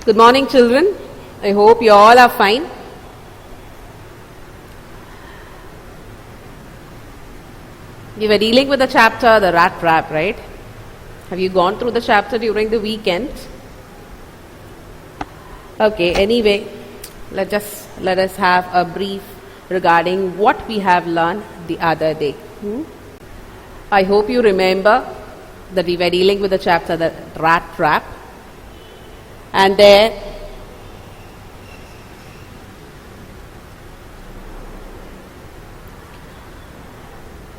Good morning, children. I hope you all are fine. We were dealing with the chapter, the rat trap, right? Have you gone through the chapter during the weekend? Okay, anyway, let us have a brief regarding what we have learned the other day. I hope you remember that we were dealing with the chapter, the rat trap. And there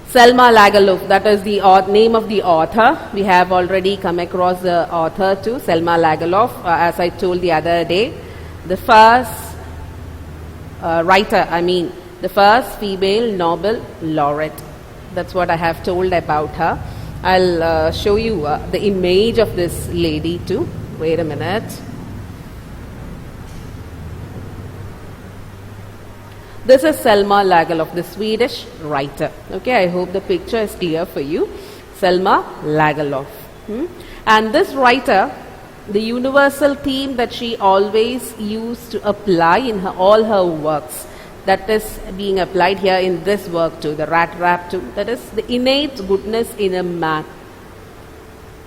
Selma Lagerlöf, that is the name of the author. We have already come across the author too, Selma Lagerlöf, as I told the other day. The first the first female Nobel laureate. That's what I have told about her. I'll show you the image of this lady too. Wait a minute. This is Selma Lagerlöf, the Swedish writer. Okay, I hope the picture is clear for you. Selma Lagerlöf. And this writer, the universal theme that she always used to apply in all her works, that is being applied here in this work too, the rat trap too, that is the innate goodness in a man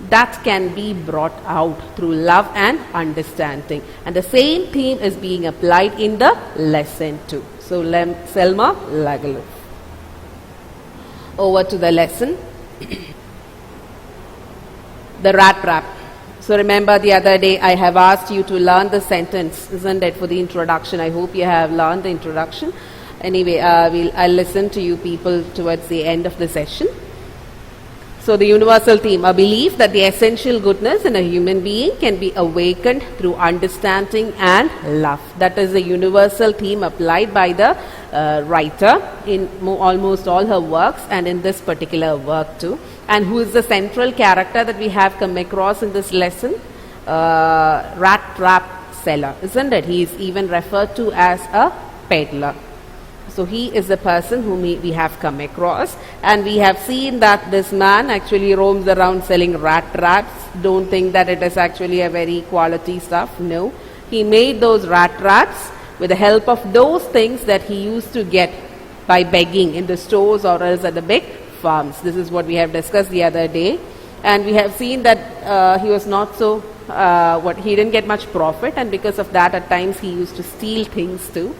that can be brought out through love and understanding. And the same theme is being applied in the lesson too. So Selma Lagerlöf. Over to the lesson. The rat trap. So remember the other day I have asked you to learn the sentence, isn't it, for the introduction. I hope you have learned the introduction. Anyway, I'll listen to you people towards the end of the session. So the universal theme, a belief that the essential goodness in a human being can be awakened through understanding and love. That is the universal theme applied by the writer in almost all her works and in this particular work too. And who is the central character that we have come across in this lesson? Rat trap seller, isn't it? He is even referred to as a peddler. So he is the person whom we have come across, and we have seen that this man actually roams around selling rat traps. Don't think that it is actually a very quality stuff. No, he made those rat traps with the help of those things that he used to get by begging in the stores or else at the big farms. This is what we have discussed the other day, and we have seen that he was not so he didn't get much profit, and because of that at times he used to steal things too.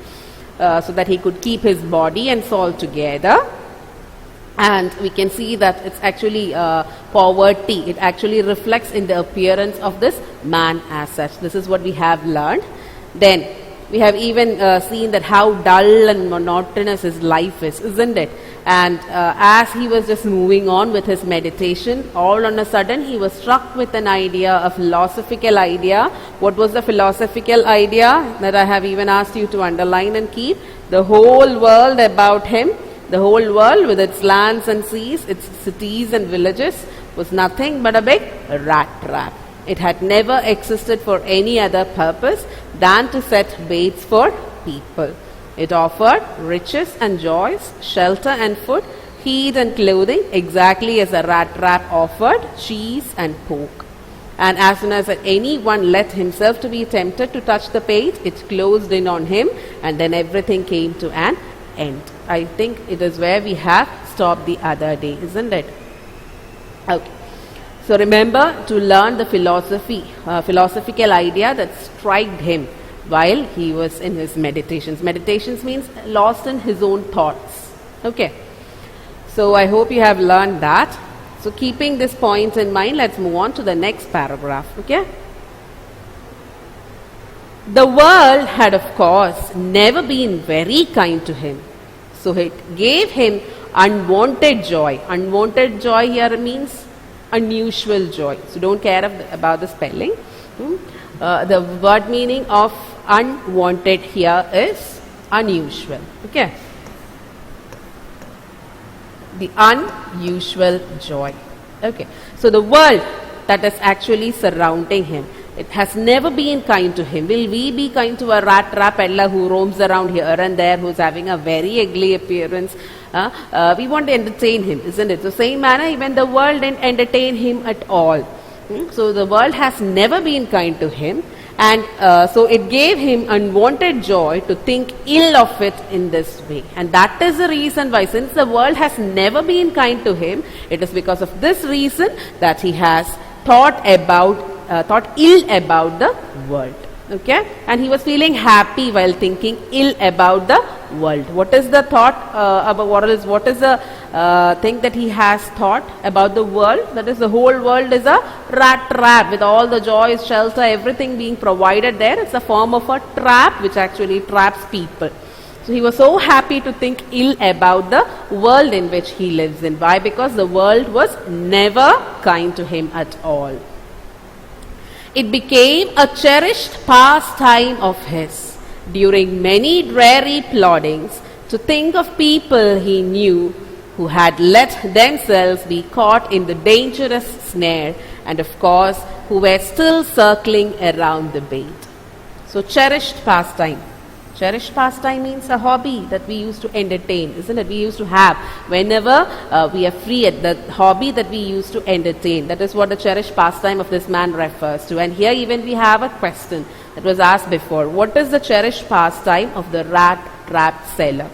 So that he could keep his body and soul together. And we can see that it's actually poverty. It actually reflects in the appearance of this man as such. This is what we have learned. Then we have even seen that how dull and monotonous his life is, isn't it? And as he was just moving on with his meditation, all on a sudden he was struck with an idea, a philosophical idea. What was the philosophical idea that I have even asked you to underline and keep? The whole world about him, the whole world with its lands and seas, its cities and villages, was nothing but a big rat trap. It had never existed for any other purpose than to set baits for people. It offered riches and joys, shelter and food, heat and clothing, exactly as a rat trap offered cheese and pork. And as soon as anyone let himself to be tempted to touch the bait, it closed in on him, and then everything came to an end. I think it is where we have stopped the other day, isn't it? Okay. So remember to learn the philosophical idea that struck him while he was in his meditations. Meditations means lost in his own thoughts. Okay. So I hope you have learned that. So keeping this point in mind, let's move on to the next paragraph. Okay. The world had, of course, never been very kind to him. So it gave him unwanted joy. Unwanted joy here means unusual joy. So don't care about the spelling. The word meaning of unwanted here is unusual. Okay. The unusual joy. Okay. So the world that is actually surrounding him, it has never been kind to him. Will we be kind to a rat trap peddler who roams around here and there, who's having a very ugly appearance? We want to entertain him, isn't it? So same manner, even the world didn't entertain him at all. So the world has never been kind to him, And so it gave him unwanted joy to think ill of it in this way. And that is the reason why, since the world has never been kind to him, it is because of this reason that he has thought ill about the world. Okay, and he was feeling happy while thinking ill about the world. What is the thought about what is the thing that he has thought about the world? That is, the whole world is a rat trap with all the joys, shelter, everything being provided there. It's a form of a trap which actually traps people. So he was so happy to think ill about the world in which he lives in. Why? Because the world was never kind to him at all. It became a cherished pastime of his during many dreary ploddings to think of people he knew who had let themselves be caught in the dangerous snare, and of course who were still circling around the bait. So cherished pastime. Cherished pastime means a hobby that we used to entertain, isn't it? We used to have whenever we are free, at the hobby that we used to entertain. That is what the cherished pastime of this man refers to. And here even we have a question that was asked before. What is the cherished pastime of the rat trap seller?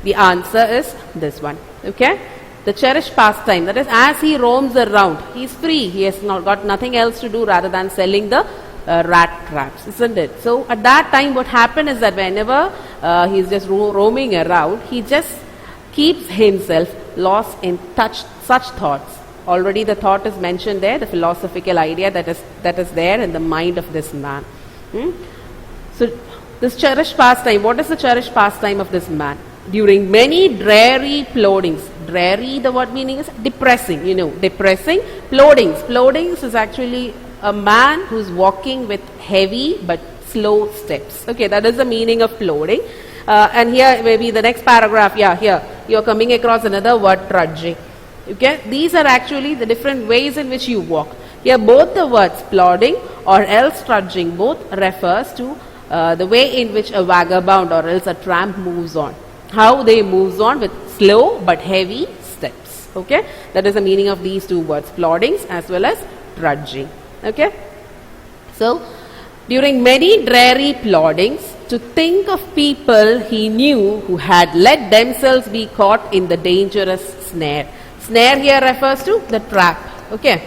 The answer is this one. Okay? The cherished pastime, that is, as he roams around, he is free. He has not got nothing else to do rather than selling the rat traps, isn't it? So at that time what happened is that whenever he is just roaming around, he just keeps himself lost in such thoughts. Already the thought is mentioned there, the philosophical idea that is there in the mind of this man. So this cherished pastime, what is the cherished pastime of this man? During many dreary ploddings. Dreary, the word meaning is depressing, depressing. Ploddings is actually a man who's walking with heavy but slow steps. Okay, that is the meaning of plodding. And here maybe the next paragraph, here you're coming across another word, trudging. Okay, these are actually the different ways in which you walk. Here both the words plodding or else trudging both refers to the way in which a vagabond or else a tramp moves on. How they moves on with slow but heavy steps. Okay, that is the meaning of these two words, ploddings as well as trudging. Okay, so during many dreary ploddings to think of people he knew who had let themselves be caught in the dangerous snare. Snare here refers to the trap. Okay,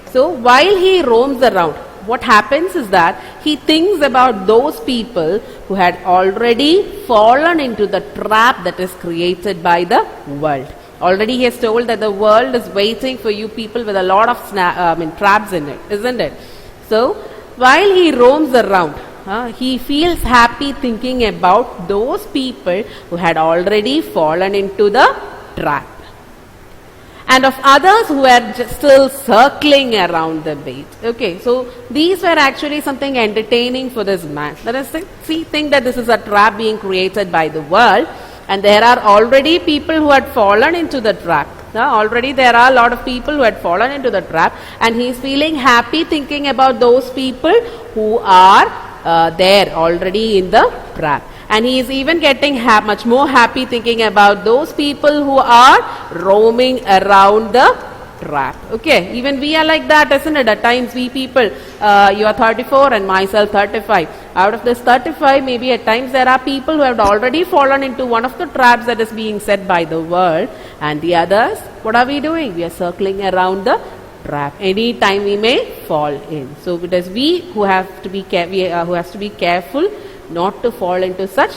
so while he roams around, what happens is that he thinks about those people who had already fallen into the trap that is created by the world. Already he has told that the world is waiting for you people with a lot of traps in it, isn't it? So while he roams around, he feels happy thinking about those people who had already fallen into the trap, and of others who were still circling around the bait. Okay, so these were actually something entertaining for this man. Let us think that this is a trap being created by the world, and there are already people who had fallen into the trap. Already there are a lot of people who had fallen into the trap, and he is feeling happy thinking about those people who are there already in the trap. And he is even getting much more happy thinking about those people who are roaming around the trap. Okay, even we are like that, isn't it? At times we people, you are 34 and myself 35. Out of this 35, maybe at times there are people who have already fallen into one of the traps that is being set by the world, and the others, what are we doing? We are circling around the trap. Any time we may fall in. So it is we who have to be careful not to fall into such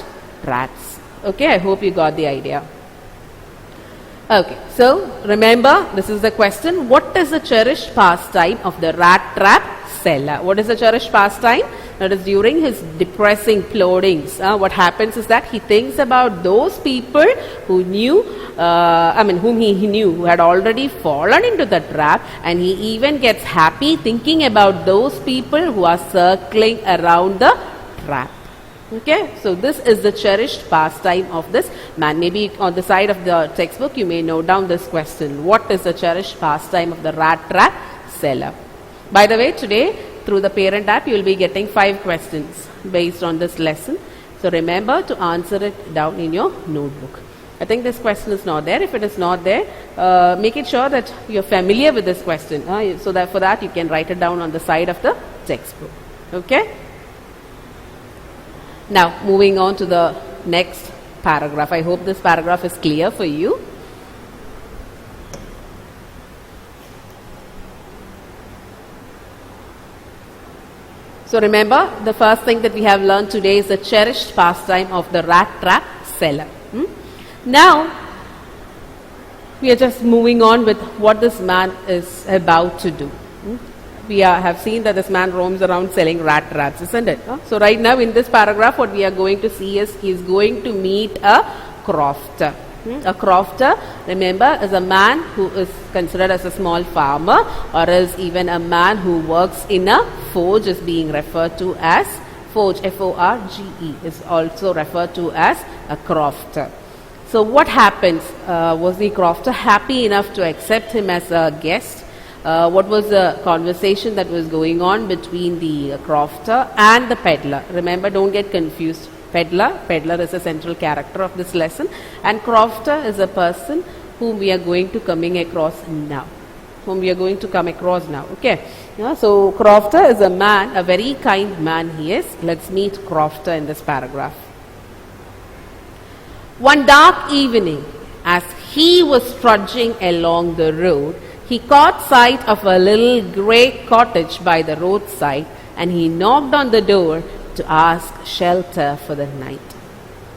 traps. Okay, I hope you got the idea. Okay, so remember, this is the question: what is the cherished pastime of the rat trap seller? What is the cherished pastime? That is, during his depressing ploddings, what happens is that he thinks about those people who knew, whom he knew, who had already fallen into the trap, and he even gets happy thinking about those people who are circling around the trap. Okay, so this is the cherished pastime of this man. Maybe on the side of the textbook you may note down this question: what is the cherished pastime of the rat trap seller? By the way, today through the parent app you will be getting 5 questions based on this lesson. So remember to answer it down in your notebook. I think this question is not there. If it is not there, make it sure that you are familiar with this question. So that for that you can write it down on the side of the textbook. Okay. Now, moving on to the next paragraph. I hope this paragraph is clear for you. So remember, the first thing that we have learned today is the cherished pastime of the rat trap seller. Now, we are just moving on with what this man is about to do. We have seen that this man roams around selling rat traps, isn't it? So right now in this paragraph, what we are going to see is he is going to meet a crofter. A crofter, remember, is a man who is considered as a small farmer, or else even a man who works in a forge is being referred to as forge, F-O-R-G-E, is also referred to as a crofter. So what happens? Was the crofter happy enough to accept him as a guest? What was the conversation that was going on between the crofter and the peddler? Remember, don't get confused. Peddler is a central character of this lesson, and crofter is a person whom we are going to come across now. Okay. So crofter is a man, a very kind man he is. Let's meet crofter in this paragraph. One dark evening, as he was trudging along the road, he caught sight of a little grey cottage by the roadside, and he knocked on the door to ask shelter for the night.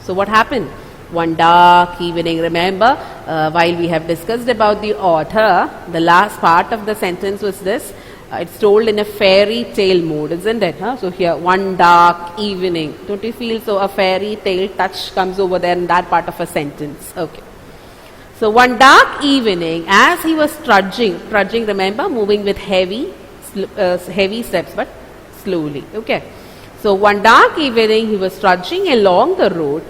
So what happened? One dark evening, remember, while we have discussed about the author, the last part of the sentence was this. It's told in a fairy tale mode, isn't it? So here, one dark evening. Don't you feel so a fairy tale touch comes over there in that part of a sentence? Okay. So one dark evening, as he was trudging, remember, moving with heavy steps, but slowly. Okay. So one dark evening, he was trudging along the road.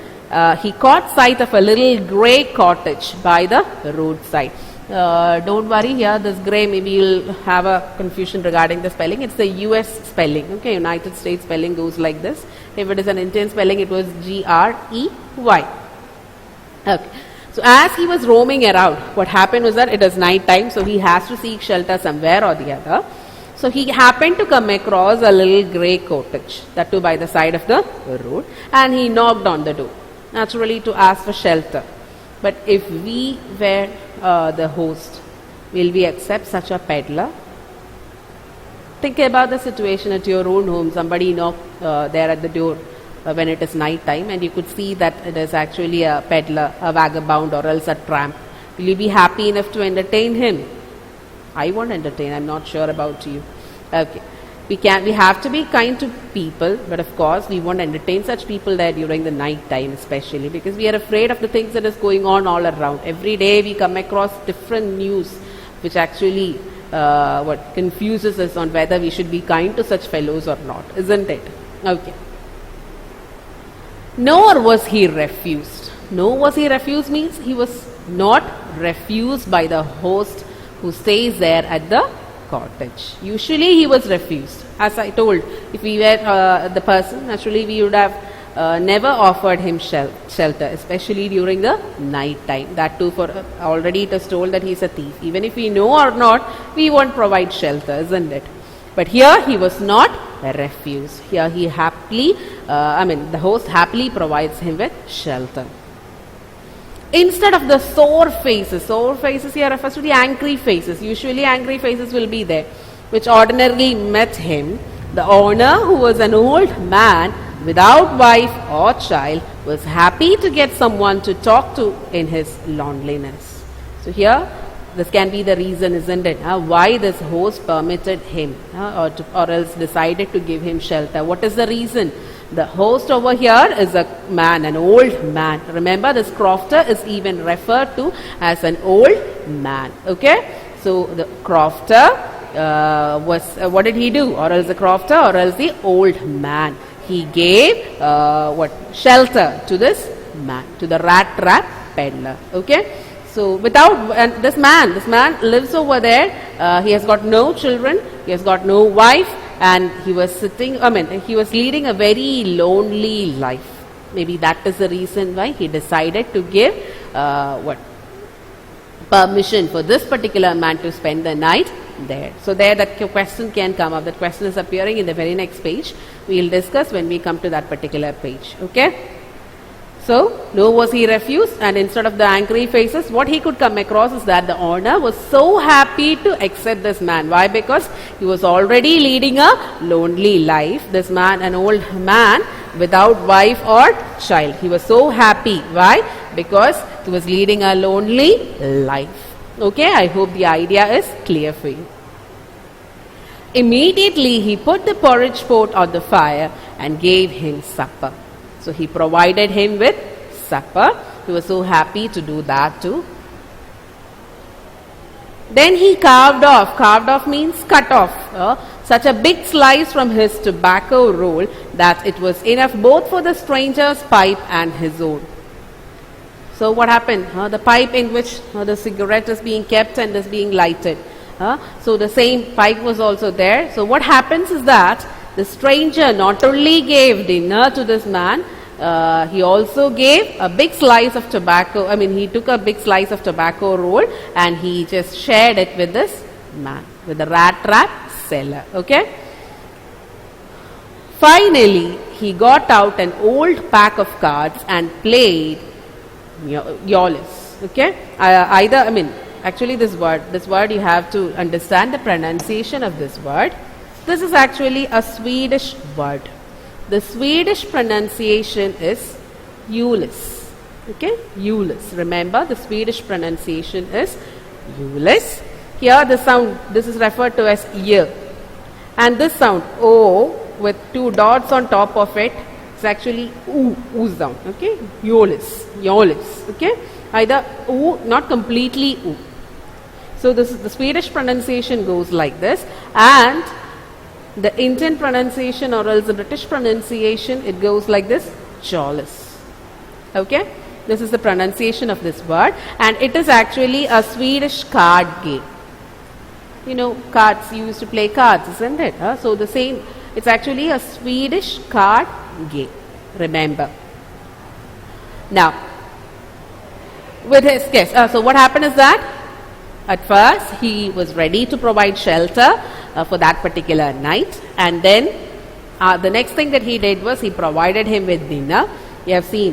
He caught sight of a little grey cottage by the roadside. Don't worry here, this grey, maybe you'll have a confusion regarding the spelling. It's the US spelling. Okay, United States spelling goes like this. If it is an Indian spelling, it was G-R-E-Y. Okay. So as he was roaming around, what happened was that it is night time, so he has to seek shelter somewhere or the other. So he happened to come across a little grey cottage, that too by the side of the road, and he knocked on the door, naturally to ask for shelter. But if we were the host, will we accept such a peddler? Think about the situation at your own home. Somebody knocked there at the door when it is night time, and you could see that it is actually a peddler, a vagabond, or else a tramp. Will you be happy enough to entertain him? I won't entertain. I'm not sure about you. Okay. We have to be kind to people, but of course we won't entertain such people there during the night time, especially because we are afraid of the things that is going on all around. Every day we come across different news which actually confuses us on whether we should be kind to such fellows or not, isn't it? Okay. Nor was he refused. Nor was he refused means he was not refused by the host who stays there at the cottage. Usually he was refused. As I told, if we were the person, naturally we would have never offered him shelter, especially during the night time. That too, for already it is told that he is a thief. Even if we know or not, we won't provide shelter, isn't it? But here he was not refused. Here he happily, the host happily provides him with shelter. Instead of the sore faces here refers to the angry faces. Usually angry faces will be there, which ordinarily met him. The owner, who was an old man without wife or child, was happy to get someone to talk to in his loneliness. So here, this can be the reason, isn't it? Why this host permitted him or else decided to give him shelter. What is the reason? The host over here is a man, an old man. Remember, this crofter is even referred to as an old man. Okay? So the crofter what did he do? Or else the crofter, or else the old man. He gave shelter to this man, to the rat trap peddler. Okay? So this man lives over there. He has got no children. He has got no wife. And he was he was leading a very lonely life. Maybe that is the reason why he decided to give permission for this particular man to spend the night there. So there that question can come up. That question is appearing in the very next page. We will discuss when we come to that particular page. Okay. So, no was he refused, and instead of the angry faces, what he could come across is that the owner was so happy to accept this man. Why? Because he was already leading a lonely life. This man, an old man without wife or child. He was so happy. Why? Because he was leading a lonely life. Okay, I hope the idea is clear for you. Immediately he put the porridge pot on the fire and gave him supper. So he provided him with supper. He was so happy to do that too. Then he carved off means cut off, such a big slice from his tobacco roll that it was enough both for the stranger's pipe and his own. So what happened? The pipe in which the cigarette is being kept and is being lighted. So the same pipe was also there. So what happens is that the stranger not only gave dinner to this man, he also gave a big slice of tobacco. He took a big slice of tobacco roll and he just shared it with this man, with the rat trap seller. Okay. Finally, he got out an old pack of cards and played Yollis. Okay. Actually this word you have to understand the pronunciation of this word. This is actually a Swedish word. The Swedish pronunciation is Julis. Okay, Julis. Remember, the Swedish pronunciation is Julis. Here the sound, this is referred to as Y. And this sound, O, with two dots on top of it, is actually U sound. Okay, Julis. Julis. Okay, either U, not completely U. So this is the Swedish pronunciation goes like this, and the Indian pronunciation or else the British pronunciation, it goes like this, Jollis. Okay, this is the pronunciation of this word, and it is actually a Swedish card game. You know, cards, you used to play cards, isn't it? So the same, it's actually a Swedish card game. Remember. Now, with his guest, so what happened is that at first he was ready to provide shelter for that particular night, and then the next thing that he did was he provided him with dinner. You have seen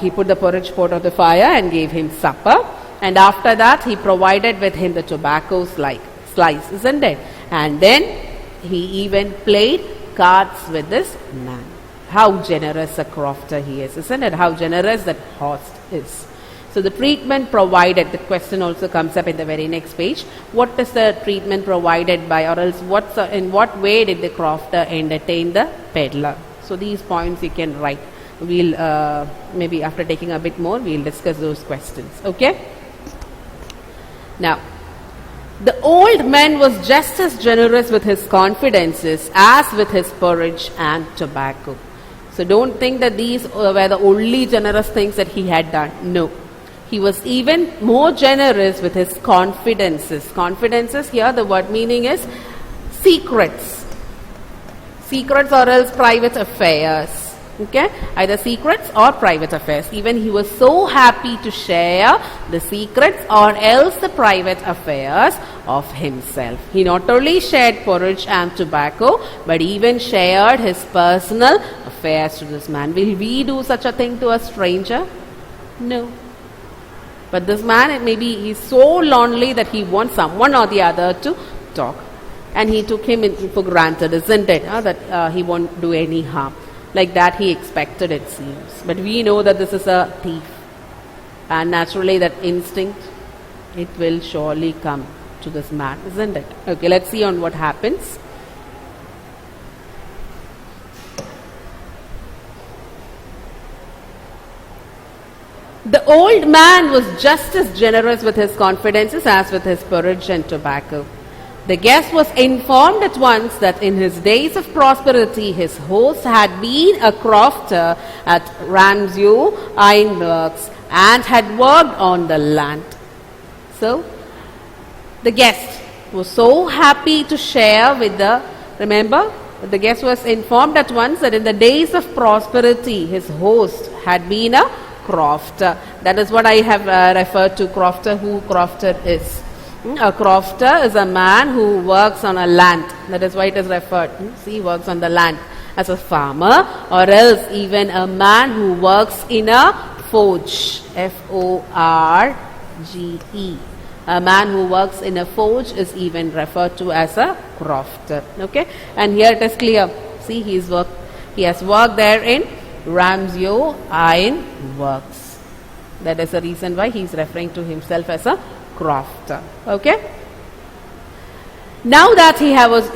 he put the porridge pot on the fire and gave him supper, and after that he provided with him the tobacco slice, isn't it? And then he even played cards with this man. How generous a crofter he is, isn't it? How generous that host is. So the treatment provided, the question also comes up in the very next page. What is the treatment provided by, or else in what way did the crofter entertain the peddler? So these points you can write. We'll maybe after taking a bit more, we'll discuss those questions. Okay? Now, the old man was just as generous with his confidences as with his porridge and tobacco. So don't think that these were the only generous things that he had done. No. He was even more generous with his confidences. Confidences here, the word meaning is secrets. Secrets or else private affairs. Okay? Either secrets or private affairs. Even he was so happy to share the secrets or else the private affairs of himself. He not only shared porridge and tobacco, but even shared his personal affairs to this man. Will we do such a thing to a stranger? No. But this man, maybe he's so lonely that he wants someone or the other to talk. And he took him for granted, isn't it? That he won't do any harm. Like that he expected, it seems. But we know that this is a thief. And naturally that instinct, it will surely come to this man, isn't it? Okay, let's see on what happens. The old man was just as generous with his confidences as with his porridge and tobacco. The guest was informed at once that in his days of prosperity, his host had been a crofter at Ramsau Ironworks and had worked on the land. So, the guest was so happy to share with the guest was informed at once that in the days of prosperity, his host had been a crofter. That is what I have referred to, crofter, who crofter is. A crofter is a man who works on a land. That is why it is referred. See, works on the land as a farmer, or else even a man who works in a forge. F-O-R-G-E. A man who works in a forge is even referred to as a crofter. Okay, and here it is clear. See, he has worked there in Ramsyo Iron Works. That is the reason why he is referring to himself as a crofter. Okay. Now that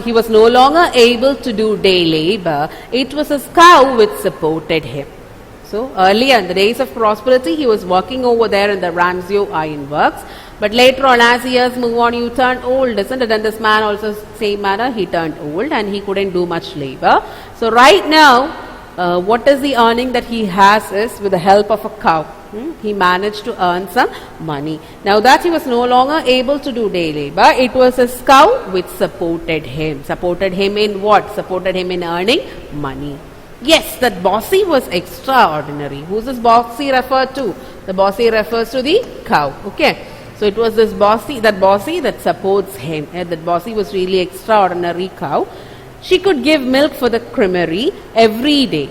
he was no longer able to do day labor, it was his cow which supported him. So earlier in the days of prosperity, he was working over there in the Ramsyo Iron Works. But later on, as years move on, you turn old, isn't it? And this man also, same manner, he turned old and he couldn't do much labor. So right now, what is the earning that he has is with the help of a cow. He managed to earn some money. Now that he was no longer able to do day labor, it was his cow which supported him. Supported him in what? Supported him in earning money. Yes, that bossy was extraordinary. Who's this bossy referred to? The bossy refers to the cow. Okay. So it was this bossy that supports him. That bossy was really extraordinary cow. She could give milk for the creamery every day.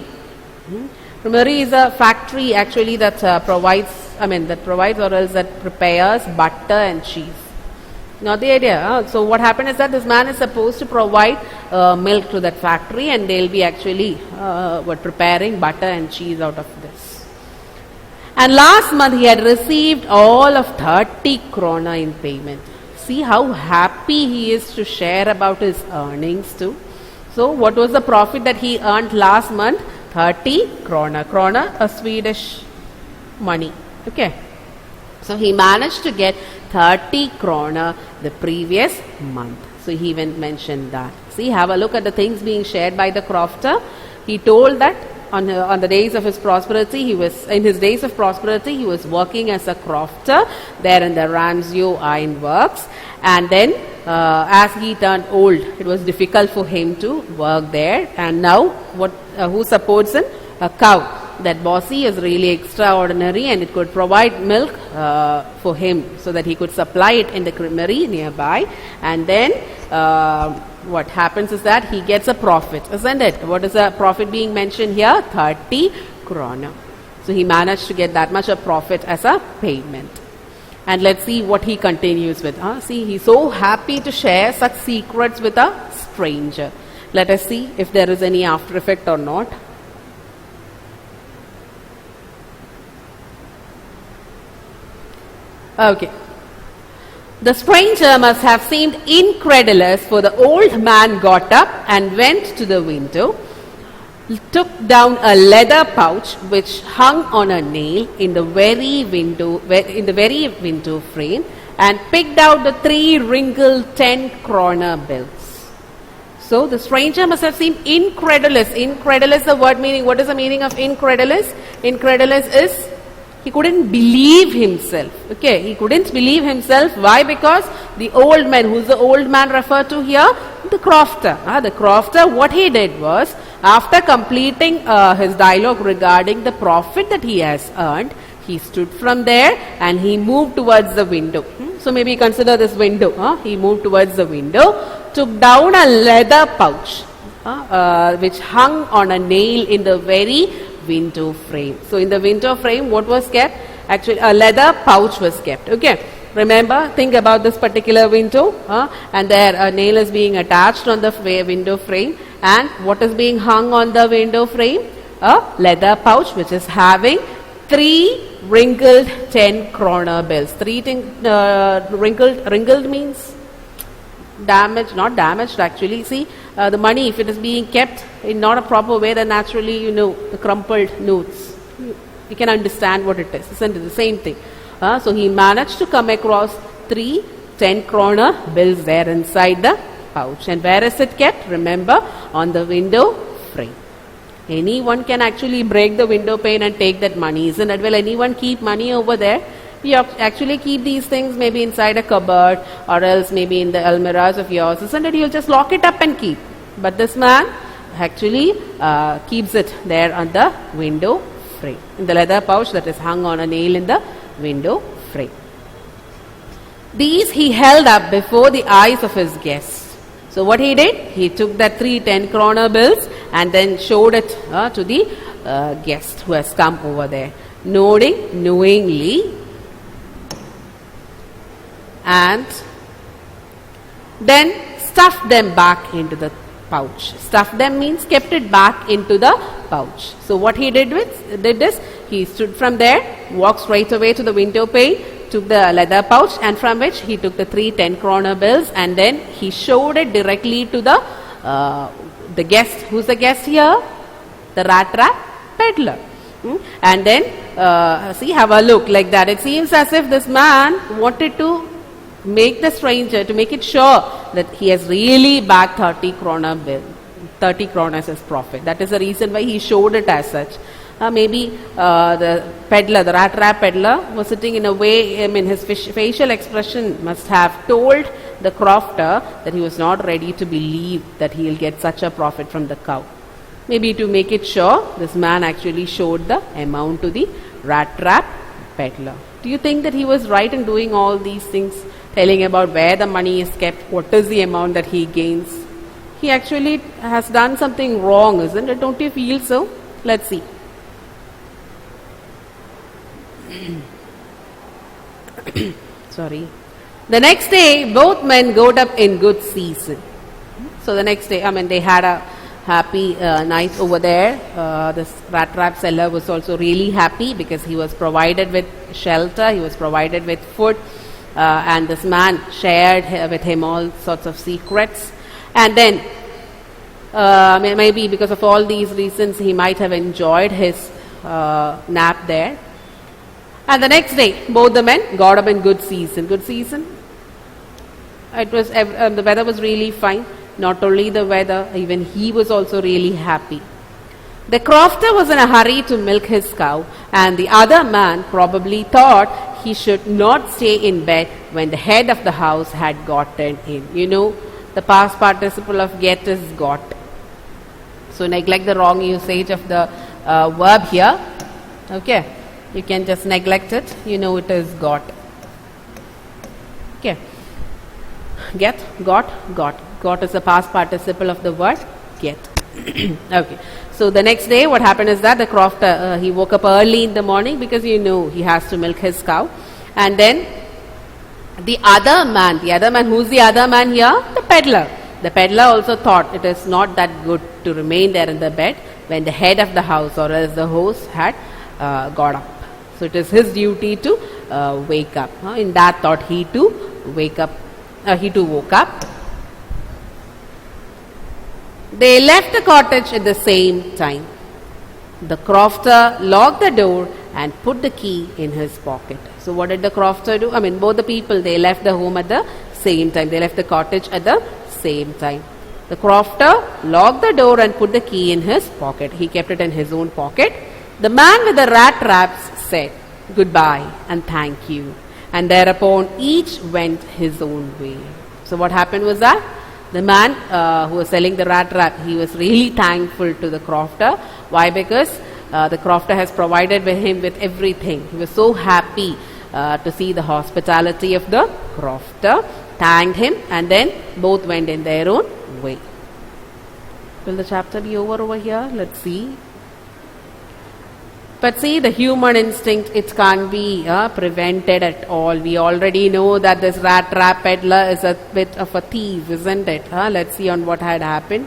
Creamery is a factory actually that provides or else that prepares butter and cheese. Now the idea. So what happened is that this man is supposed to provide milk to that factory, and they'll be actually preparing butter and cheese out of this. And last month he had received all of 30 krona in payment. See how happy he is to share about his earnings too. So what was the profit that he earned last month? 30 krona. Krona, a Swedish money. Okay. So he managed to get 30 krona the previous month. So he even mentioned that. See, have a look at the things being shared by the crofter. He told that on the days of his prosperity, he was working as a crofter there in the Ramsyo Iron Works, and then as he turned old, it was difficult for him to work there. And now, who supports him? A cow. That bossy is really extraordinary, and it could provide milk for him so that he could supply it in the creamery nearby. And then what happens is that he gets a profit, isn't it? What is the profit being mentioned here? 30 krona. So he managed to get that much of profit as a payment. And let's see what he continues with. See, he's so happy to share such secrets with a stranger. Let us see if there is any after effect or not. Okay. The stranger must have seemed incredulous, for the old man got up and went to the window, took down a leather pouch which hung on a nail in the very window frame, and picked out the 3 wrinkled 10 krona bills. So the stranger must have seemed incredulous. Incredulous, the word meaning. What is the meaning of incredulous? Incredulous is he couldn't believe himself. Okay, he couldn't believe himself. Why? Because the old man, who's the old man referred to here? The crofter. The crofter, what he did was, after completing his dialogue regarding the profit that he has earned, he stood from there and he moved towards the window. So maybe consider this window. He moved towards the window, took down a leather pouch which hung on a nail in the very window frame. So in the window frame, what was kept? Actually, a leather pouch was kept. Okay. Remember, think about this particular window, and there a nail is being attached on the window frame, and what is being hung on the window frame? A leather pouch which is having 3 wrinkled 10 krona bills. 3 wrinkled means damaged, not damaged actually. See, the money, if it is being kept in not a proper way, then naturally, the crumpled notes. You can understand what it is. Isn't it the same thing? So he managed to come across 3 10 krona bills there inside the pouch. And where is it kept? Remember, on the window frame. Anyone can actually break the window pane and take that money, isn't it? Will anyone keep money over there? You actually keep these things maybe inside a cupboard, or else maybe in the almirahs of yours, isn't it? You'll just lock it up and keep. But this man actually keeps it there on the window frame, in the leather pouch that is hung on a nail in the window frame. These he held up before the eyes of his guests. So what he did? He took that 3 10-kroner bills and then showed it to the guest who has come over there, nodding knowingly, and then stuffed them back into the pouch. Stuffed them means kept it back into the pouch. So what he did is he stood from there, walked straight away to the window pane, took the leather pouch, and from which he took the 3 10-kroner bills, and then he showed it directly to the guest. Who's the guest here? The rat trap peddler. And then see, have a look like that. It seems as if this man wanted to make the stranger, to make it sure that he has really bagged 30 kroner bill, 30 kroners as profit. That is the reason why he showed it as such. Maybe the peddler, the rat trap peddler, was sitting in a way, I mean, his facial expression must have told the crofter that he was not ready to believe that he will get such a profit from the cow. Maybe to make it sure, this man actually showed the amount to the rat trap peddler. Do you think that he was right in doing all these things, telling about where the money is kept, what is the amount that he gains? He actually has done something wrong, isn't it? Don't you feel so? Let's see. Sorry. The next day, both men got up in good season. So the next day, I mean, they had a happy night over there. This rat trap seller was also really happy because he was provided with shelter, he was provided with food, and this man shared with him all sorts of secrets. And then, maybe because of all these reasons, he might have enjoyed his nap there. And the next day, both the men got up in good season. Good season? It was the weather was really fine. Not only the weather, even he was also really happy. The crofter was in a hurry to milk his cow, and the other man probably thought he should not stay in bed when the head of the house had gotten in. You know, the past participle of get is got. So neglect the wrong usage of the verb here. Okay. You can just neglect it. You know it is got. Okay. Get, got, got. Got is the past participle of the word get. Okay. So the next day what happened is that the crofter, he woke up early in the morning because you know he has to milk his cow. And then the other man, who's the other man here? The peddler. The peddler also thought it is not that good to remain there in the bed when the head of the house or else the host had got up. So it is his duty to wake up. In that thought, he too woke up. They left the cottage at the same time. The crofter locked the door and put the key in his pocket. So what did the crofter do? I mean, both the people, they left the home at the same time. They left the cottage at the same time. The crofter locked the door and put the key in his pocket. He kept it in his own pocket. The man with the rat traps said, "Goodbye and thank you." And thereupon each went his own way. So what happened was that the man who was selling the rat trap, he was really thankful to the crofter. Why? Because the crofter has provided him with everything. He was so happy to see the hospitality of the crofter, thanked him, and then both went in their own way. Will the chapter be over here? Let's see. But see, the human instinct, it can't be prevented at all. We already know that this rat trap peddler is a bit of a thief, isn't it? Let's see on what had happened.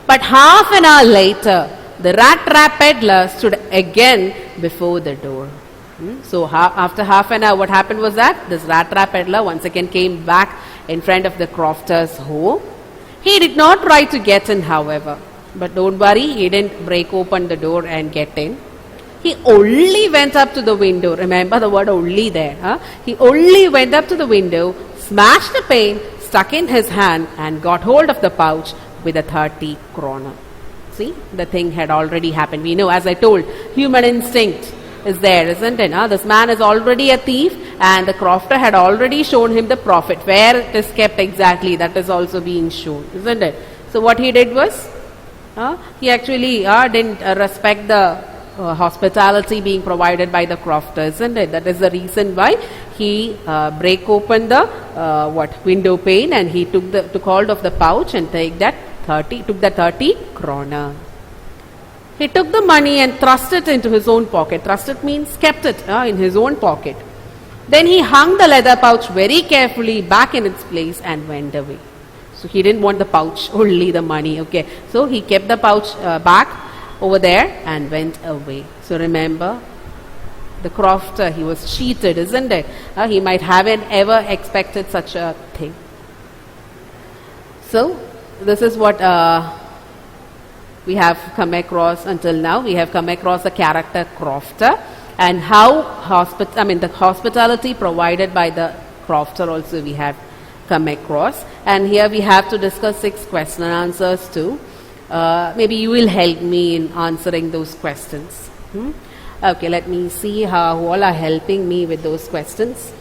But half an hour later, the rat trap peddler stood again before the door. So after half an hour, what happened was that this rat trap peddler once again came back in front of the crofter's home. He did not try to get in, however. But don't worry, he didn't break open the door and get in. He only went up to the window. Remember the word only there. He only went up to the window, smashed the pane, stuck in his hand and got hold of the pouch with a 30 kroner. See, the thing had already happened. We know, as I told, human instinct is there, isn't it? This man is already a thief and the crofter had already shown him the profit. Where it is kept exactly, that is also being shown, isn't it? So what he did was, he actually didn't respect the hospitality being provided by the crofter, isn't it? That is the reason why he break open the window pane, and he took hold of the pouch and took the 30 kroner. He took the money and thrust it into his own pocket. Thrust it means kept it in his own pocket. Then he hung the leather pouch very carefully back in its place and went away. So he didn't want the pouch, only the money. Okay, so he kept the pouch back over there and went away. So remember, the crofter, he was cheated, isn't it? He might haven't ever expected such a thing. So this is what we have come across until now. We have come across the character crofter, and how the hospitality provided by the crofter also we have come across. And here we have to discuss 6 question and answers too. Maybe you will help me in answering those questions. Okay, let me see how all are helping me with those questions.